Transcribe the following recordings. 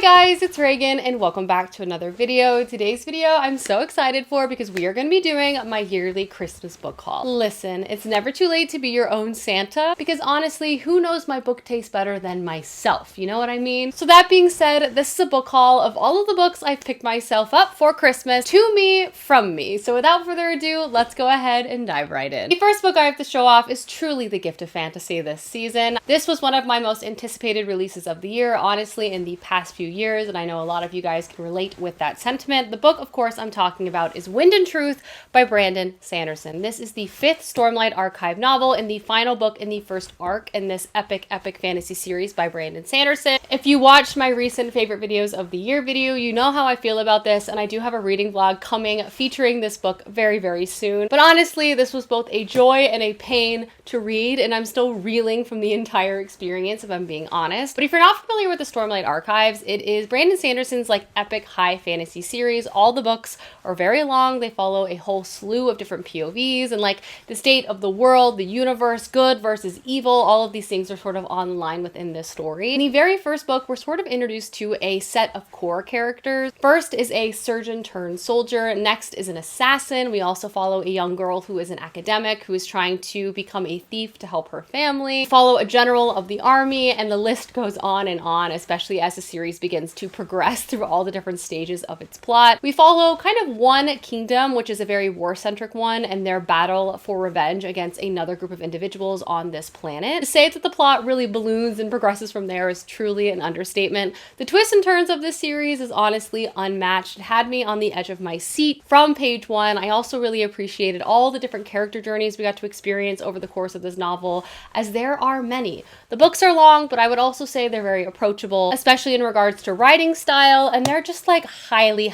Hey guys, it's Reagan and welcome back to another video. Today's video I'm so excited for because we are going to be doing my yearly Christmas book haul. Listen, it's never too late to be your own Santa because honestly, who knows my book taste better than myself? You know what I mean? So that being said, this is a book haul of all of the books I've picked myself up for Christmas to me, from me. So without further ado, let's go ahead and dive right in. The first book I have to show off is truly the gift of fantasy this season. This was one of my most anticipated releases of the year, honestly, in the past few years, and I know a lot of you guys can relate with that sentiment. The book, of course, I'm talking about is Wind and Truth by Brandon Sanderson. This is the 5th Stormlight Archive novel and the final book in the first arc in this epic fantasy series by Brandon Sanderson. If you watched my recent favorite videos of the year video, you know how I feel about this, and I do have a reading vlog coming featuring this book very, very soon. But honestly, this was both a joy and a pain to read, and I'm still reeling from the entire experience, if I'm being honest. But if you're not familiar with the Stormlight Archives, it is Brandon Sanderson's epic high fantasy series. All the books are very long. They follow a whole slew of different POVs and the state of the world, the universe, good versus evil. All of these things are sort of online within this story. In the very first book, we're sort of introduced to a set of core characters. First is a surgeon turned soldier. Next is an assassin. We also follow a young girl who is an academic who is trying to become a thief to help her family. We follow a general of the army, and the list goes on and on, especially as the series begins to progress through all the different stages of its plot. We follow kind of one kingdom, which is a very war-centric one, and their battle for revenge against another group of individuals on this planet. To say that the plot really balloons and progresses from there is truly an understatement. The twists and turns of this series is honestly unmatched. It had me on the edge of my seat from page one. I also really appreciated all the different character journeys we got to experience over the course of this novel, as there are many. The books are long, but I would also say they're very approachable, especially in regards to writing style, and they're just highly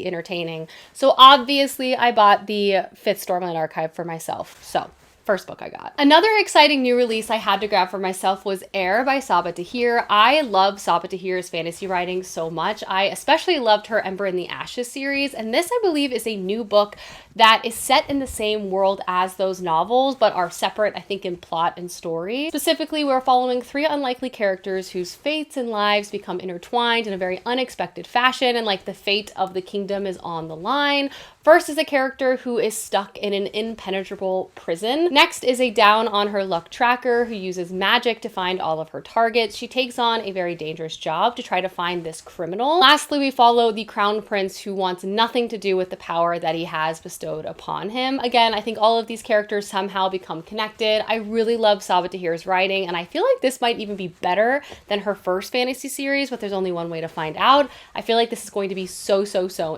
entertaining. So obviously I bought the 5th Stormlight Archive for myself. So first book I got. Another exciting new release I had to grab for myself was Air by Sabaa Tahir. I love Sabaa Tahir's fantasy writing so much. I especially loved her Ember in the Ashes series, and this I believe is a new book that is set in the same world as those novels, but are separate, I think, in plot and story. Specifically, we're following 3 unlikely characters whose fates and lives become intertwined in a very unexpected fashion, and the fate of the kingdom is on the line. First is a character who is stuck in an impenetrable prison. Next is a down on her luck tracker who uses magic to find all of her targets. She takes on a very dangerous job to try to find this criminal. Lastly, we follow the crown prince who wants nothing to do with the power that he has bestowed upon him. Again, I think all of these characters somehow become connected. I really love Sabaa Tahir's writing, and I feel like this might even be better than her first fantasy series, but there's only one way to find out. I feel like this is going to be so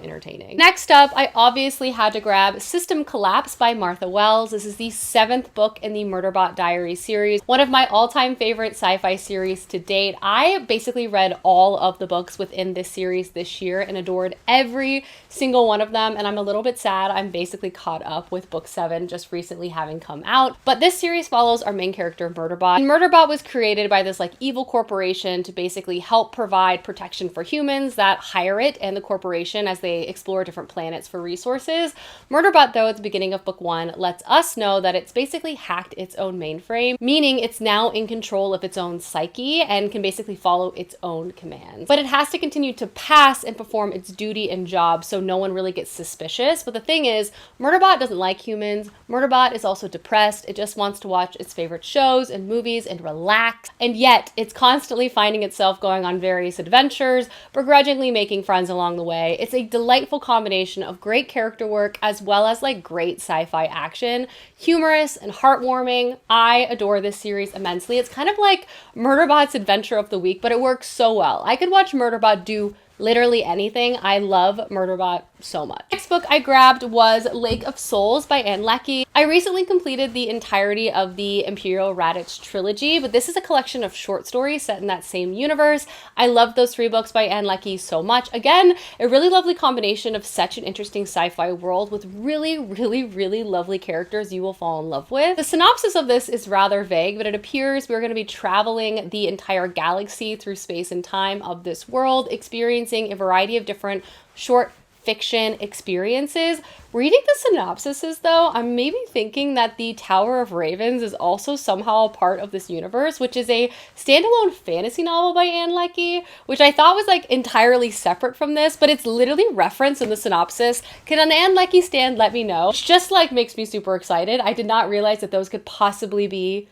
entertaining. Next up, I obviously had to grab System Collapse by Martha Wells. This is the 7th book in the Murderbot Diaries series, one of my all-time favorite sci-fi series to date. I basically read all of the books within this series this year and adored every single one of them, and I'm a little bit sad I'm basically caught up with book 7 just recently having come out. But this series follows our main character, Murderbot. And Murderbot was created by this evil corporation to basically help provide protection for humans that hire it and the corporation as they explore different planets for resources. Murderbot, though, at the beginning of book 1, lets us know that it's basically hacked its own mainframe, meaning it's now in control of its own psyche and can basically follow its own commands. But it has to continue to pass and perform its duty and job so no one really gets suspicious. But the thing is, Murderbot doesn't like humans. Murderbot is also depressed. It just wants to watch its favorite shows and movies and relax. And yet, it's constantly finding itself going on various adventures, begrudgingly making friends along the way. It's a delightful combination of great character work as well as great sci-fi action. Humorous and heartwarming. I adore this series immensely. It's kind of like Murderbot's Adventure of the Week, but it works so well. I could watch Murderbot do literally anything. I love Murderbot so much. Next book I grabbed was Lake of Souls by Ann Leckie. I recently completed the entirety of the Imperial Raditz trilogy, but this is a collection of short stories set in that same universe. I love those 3 books by Ann Leckie so much. Again, a really lovely combination of such an interesting sci-fi world with really lovely characters you will fall in love with. The synopsis of this is rather vague, but it appears we're going to be traveling the entire galaxy through space and time of this world, experiencing a variety of different short fiction experiences. Reading the synopsises though, I'm maybe thinking that the Tower of Ravens is also somehow a part of this universe, which is a standalone fantasy novel by Ann Leckie, which I thought was like entirely separate from this, but it's literally referenced in the synopsis. Can an Ann Leckie stan let me know? Which just like makes me super excited. I did not realize that those could possibly be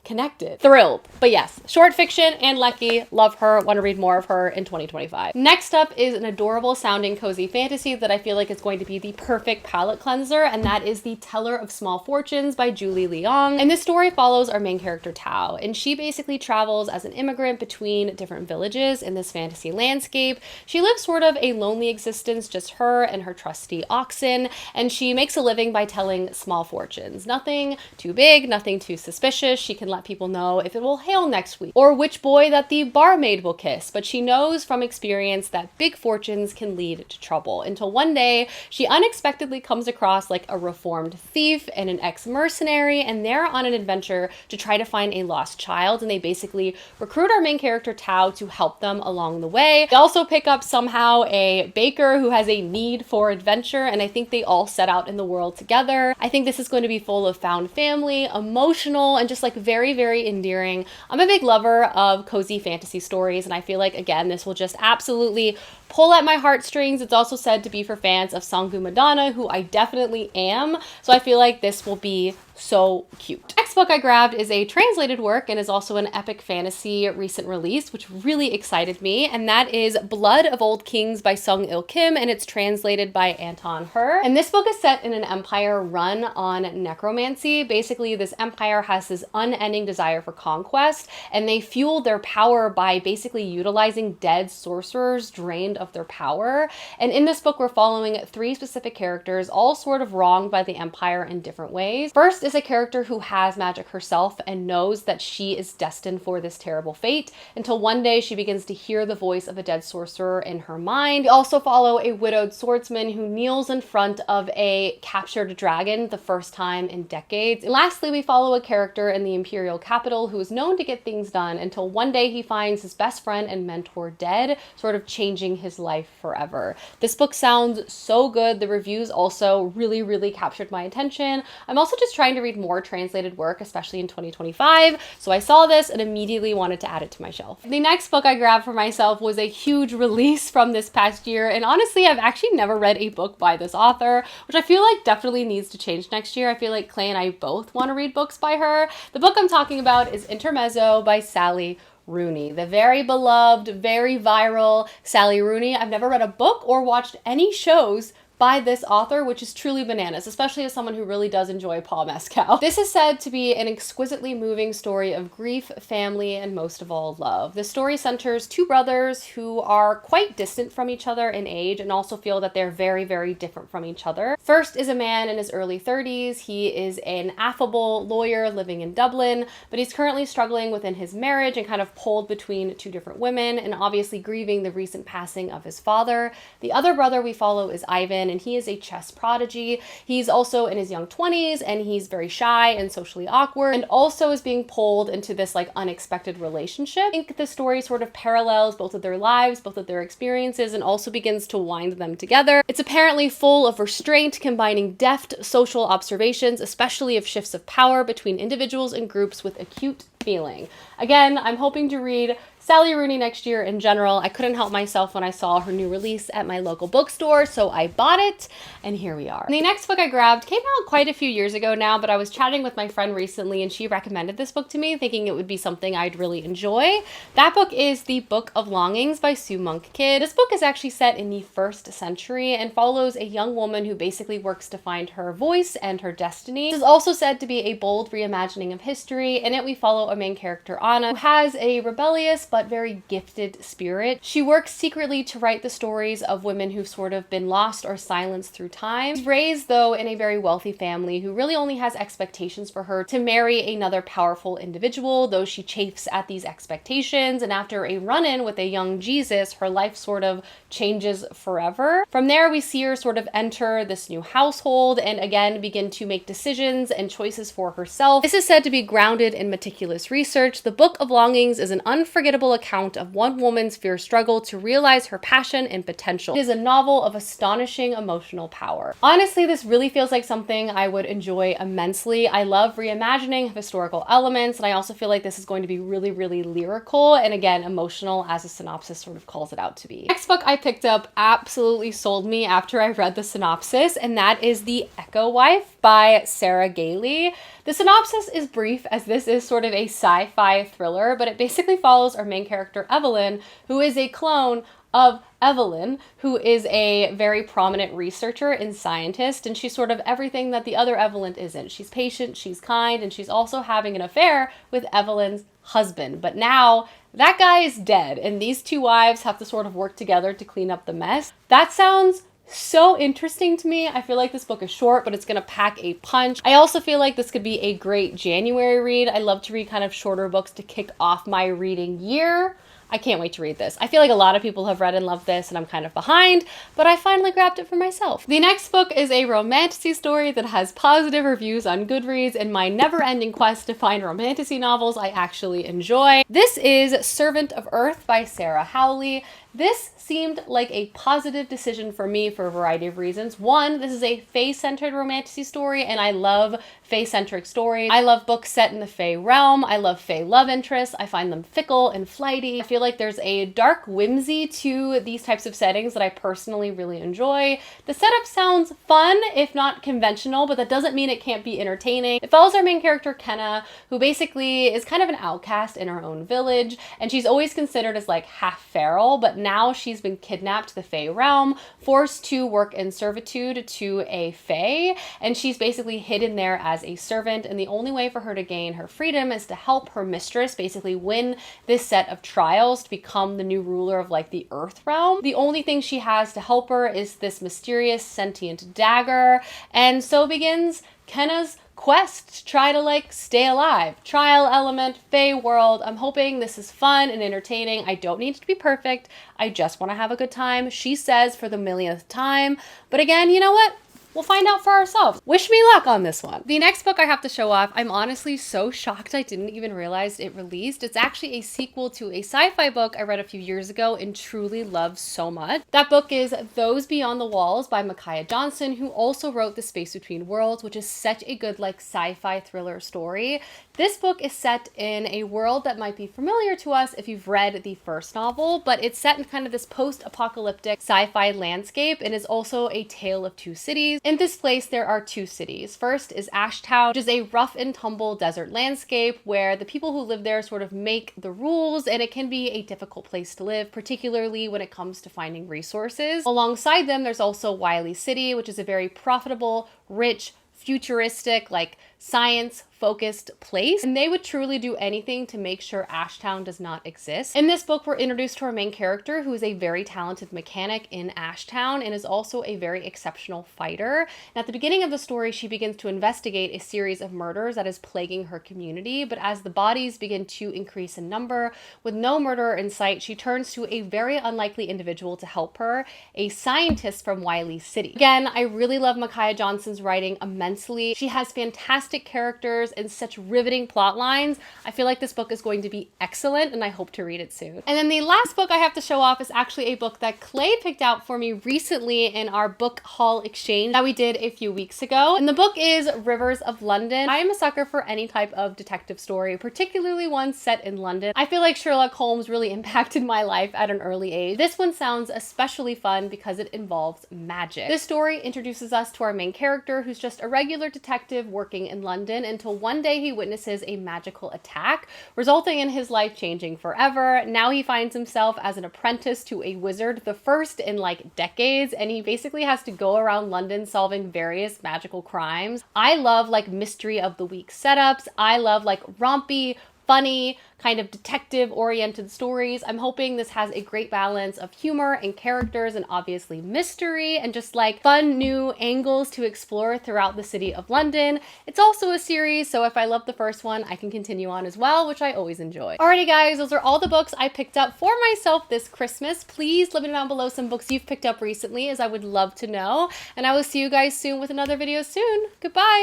connected. Thrilled. But yes, short fiction, Ann Leckie, love her, want to read more of her in 2025. Next up is an adorable sounding cozy fantasy that I feel like is going to be the perfect palate cleanser, and that is The Teller of Small Fortunes by Julie Leong. And this story follows our main character Tao, and she basically travels as an immigrant between different villages in this fantasy landscape. She lives sort of a lonely existence, just her and her trusty oxen, and she makes a living by telling small fortunes. Nothing too big, nothing too suspicious. She can let people know if it will hail next week or which boy that the barmaid will kiss, but she knows from experience that big fortunes can lead to trouble, until one day she unexpectedly comes across like a reformed thief and an ex-mercenary, and they're on an adventure to try to find a lost child, and they basically recruit our main character Tao to help them along the way. They also pick up somehow a baker who has a need for adventure, and I think they all set out in the world together. I think this is going to be full of found family, emotional, and just like very, very endearing. I'm a big lover of cozy fantasy stories, and I feel like, again, this will just absolutely pull at my heartstrings. It's also said to be for fans of Sangu Madonna, who I definitely am, so I feel like this will be so cute. Next book I grabbed is a translated work and is also an epic fantasy recent release, which really excited me, and that is Blood of Old Kings by Sung Il Kim, and it's translated by Anton Her. And this book is set in an empire run on necromancy. Basically, this empire has this unending desire for conquest, and they fuel their power by basically utilizing dead sorcerers drained of their power. And in this book, we're following 3 specific characters, all sort of wronged by the empire in different ways. First is a character who has magic herself and knows that she is destined for this terrible fate, until one day she begins to hear the voice of a dead sorcerer in her mind. We also follow a widowed swordsman who kneels in front of a captured dragon the first time in decades. And lastly, we follow a character in the imperial capital who is known to get things done, until one day he finds his best friend and mentor dead, sort of changing his life forever. This book sounds so good. The reviews also really, really captured my attention. I'm also just trying to read more translated work, especially in 2025, so I saw this and immediately wanted to add it to my shelf. The next book I grabbed for myself was a huge release from this past year, and honestly, I've actually never read a book by this author, which I feel like definitely needs to change next year. I feel like Clay and I both want to read books by her. The book I'm talking about is Intermezzo by Sally Rooney, the very beloved, very viral Sally Rooney. I've never read a book or watched any shows by this author, which is truly bananas, especially as someone who really does enjoy Paul Mescal. This is said to be an exquisitely moving story of grief, family, and most of all, love. The story centers 2 brothers who are quite distant from each other in age and also feel that they're very, very different from each other. First is a man in his early 30s. He is an affable lawyer living in Dublin, but he's currently struggling within his marriage and kind of pulled between 2 different women, and obviously grieving the recent passing of his father. The other brother we follow is Ivan, and he is a chess prodigy. He's also in his young 20s, and he's very shy and socially awkward, and also is being pulled into this like unexpected relationship. I think the story sort of parallels both of their lives, both of their experiences, and also begins to wind them together. It's apparently full of restraint, combining deft social observations, especially of shifts of power between individuals and groups, with acute feeling. Again, I'm hoping to read Sally Rooney next year in general. I couldn't help myself when I saw her new release at my local bookstore, so I bought it, and here we are. And the next book I grabbed came out quite a few years ago now, but I was chatting with my friend recently, and she recommended this book to me, thinking it would be something I'd really enjoy. That book is The Book of Longings by Sue Monk Kidd. This book is actually set in the 1st century and follows a young woman who basically works to find her voice and her destiny. This is also said to be a bold reimagining of history. In it, we follow a main character, Anna, who has a rebellious but very gifted spirit. She works secretly to write the stories of women who've sort of been lost or silenced through time. She's raised, though, in a very wealthy family who really only has expectations for her to marry another powerful individual, though she chafes at these expectations, and after a run-in with a young Jesus, her life sort of changes forever. From there, we see her sort of enter this new household and again begin to make decisions and choices for herself. This is said to be grounded in meticulous research. The Book of Longings is an unforgettable incredible account of one woman's fierce struggle to realize her passion and potential. It is a novel of astonishing emotional power. Honestly, this really feels like something I would enjoy immensely. I love reimagining of historical elements, and I also feel like this is going to be really, really lyrical and, again, emotional, as the synopsis sort of calls it out to be. Next book I picked up absolutely sold me after I read the synopsis, and that is The Echo Wife by Sarah Gailey. The synopsis is brief, as this is sort of a sci-fi thriller, but it basically follows our main character Evelyn, who is a clone of Evelyn, who is a very prominent researcher and scientist, and she's sort of everything that the other Evelyn isn't. She's patient, she's kind, and she's also having an affair with Evelyn's husband. But now that guy is dead, and these two wives have to sort of work together to clean up the mess. That sounds so interesting to me. I feel like this book is short, but it's gonna pack a punch. I also feel like this could be a great January read. I love to read kind of shorter books to kick off my reading year. I can't wait to read this. I feel like a lot of people have read and loved this, and I'm kind of behind, but I finally grabbed it for myself. The next book is a romantasy story that has positive reviews on Goodreads in my never-ending quest to find romantasy novels I actually enjoy. This is Servant of Earth by Sarah Howley. This seemed like a positive decision for me for a variety of reasons. One, this is a fae-centered romantasy story, and I love fae-centric stories. I love books set in the fae realm. I love fae love interests. I find them fickle and flighty. I feel like there's a dark whimsy to these types of settings that I personally really enjoy. The setup sounds fun, if not conventional, but that doesn't mean it can't be entertaining. It follows our main character, Kenna, who basically is kind of an outcast in her own village, and she's always considered as like half feral, but now she's been kidnapped to the fae realm, forced to work in servitude to a fae, and she's basically hidden there as a servant, and the only way for her to gain her freedom is to help her mistress basically win this set of trials to become the new ruler of like the earth realm. The only thing she has to help her is this mysterious sentient dagger, and so begins Kenna's quest to try to like stay alive. Trial element, fae world. I'm hoping this is fun and entertaining. I don't need it to be perfect. I just want to have a good time, she says for the millionth time. But again, you know what? We'll find out for ourselves. Wish me luck on this one. The next book I have to show off, I'm honestly so shocked I didn't even realize it released. It's actually a sequel to a sci-fi book I read a few years ago and truly loved so much. That book is Those Beyond the Walls by Micaiah Johnson, who also wrote The Space Between Worlds, which is such a good like sci-fi thriller story. This book is set in a world that might be familiar to us if you've read the first novel, but it's set in kind of this post-apocalyptic sci-fi landscape and is also a tale of two cities. In this place, there are two cities. First is Ashtown, which is a rough and tumble desert landscape where the people who live there sort of make the rules, and it can be a difficult place to live, particularly when it comes to finding resources. Alongside them, there's also Wiley City, which is a very profitable, rich, futuristic, like science-focused place, and they would truly do anything to make sure Ashtown does not exist. In this book, we're introduced to our main character, who is a very talented mechanic in Ashtown and is also a very exceptional fighter. And at the beginning of the story, she begins to investigate a series of murders that is plaguing her community, but as the bodies begin to increase in number, with no murderer in sight, she turns to a very unlikely individual to help her, a scientist from Wiley City. Again, I really love Micaiah Johnson's writing immensely. She has fantastic characters and such riveting plot lines. I feel like this book is going to be excellent, and I hope to read it soon. And then the last book I have to show off is actually a book that Clay picked out for me recently in our book haul exchange that we did a few weeks ago. And the book is Rivers of London. I am a sucker for any type of detective story, particularly one set in London. I feel like Sherlock Holmes really impacted my life at an early age. This one sounds especially fun because it involves magic. This story introduces us to our main character, who's just a regular detective working in London until one day he witnesses a magical attack, resulting in his life changing forever. Now he finds himself as an apprentice to a wizard, the first in like decades, and he basically has to go around London solving various magical crimes. I love like mystery of the week setups. I love like rompy, funny, kind of detective-oriented stories. I'm hoping this has a great balance of humor and characters and obviously mystery and just like fun new angles to explore throughout the city of London. It's also a series, so if I love the first one, I can continue on as well, which I always enjoy. Alrighty guys, those are all the books I picked up for myself this Christmas. Please let me know down below some books you've picked up recently, as I would love to know. And I will see you guys soon with another video soon. Goodbye!